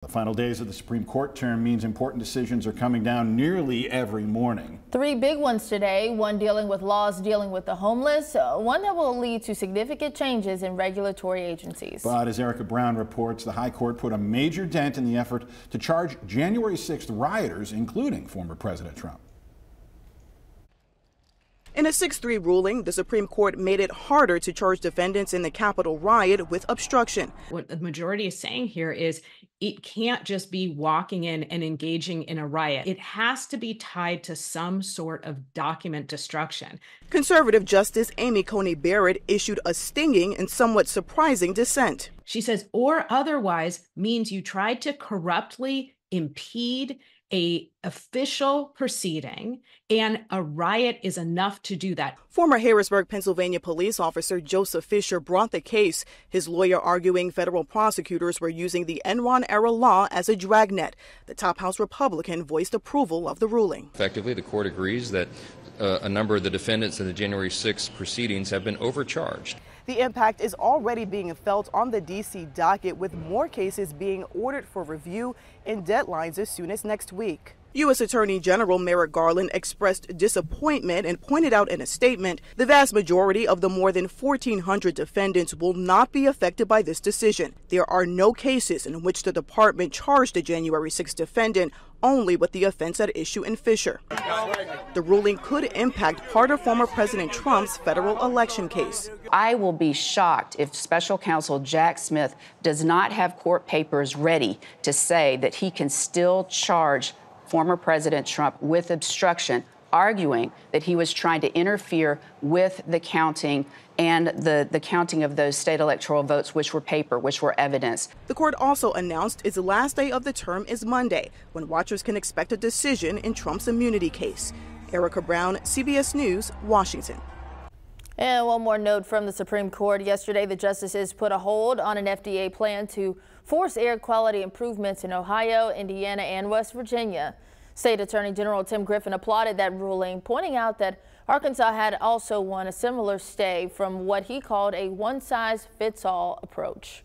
The final days of the Supreme Court term means important decisions are coming down nearly every morning. 3 big ones today, one dealing with laws dealing with the homeless, one that will lead to significant changes in regulatory agencies. But as Erica Brown reports, the High Court put a major dent in the effort to charge January 6th rioters, including former President Trump. In a 6-3 ruling, the Supreme Court made it harder to charge defendants in the Capitol riot with obstruction. What the majority is saying here is it can't just be walking in and engaging in a riot. It has to be tied to some sort of document destruction. Conservative Justice Amy Coney Barrett issued a stinging and somewhat surprising dissent. She says, or otherwise means you tried to corruptly impede a official proceeding, and a riot is enough to do that. Former Harrisburg, Pennsylvania police officer Joseph Fisher brought the case, his lawyer arguing federal prosecutors were using the Enron-era law as a dragnet. The top House Republican voiced approval of the ruling. Effectively, the court agrees that a number of the defendants in the January 6th proceedings have been overcharged. The impact is already being felt on the D.C. docket, with more cases being ordered for review and deadlines as soon as next week. U.S. Attorney General Merrick Garland expressed disappointment and pointed out in a statement the vast majority of the more than 1,400 defendants will not be affected by this decision. There are no cases in which the department charged a January 6 defendant, only with the offense at issue in Fisher. The ruling could impact part of former President Trump's federal election case. I will be shocked if Special Counsel Jack Smith does not have court papers ready to say that he can still charge former President Trump with obstruction, arguing that he was trying to interfere with the counting and the counting of those state electoral votes, which were paper, which were evidence. The court also announced its last day of the term is Monday, when watchers can expect a decision in Trump's immunity case. Erica Brown, CBS News, Washington. And one more note from the Supreme Court. Yesterday, the justices put a hold on an FDA plan to force air quality improvements in Ohio, Indiana, and West Virginia. State Attorney General Tim Griffin applauded that ruling, pointing out that Arkansas had also won a similar stay from what he called a one-size-fits-all approach.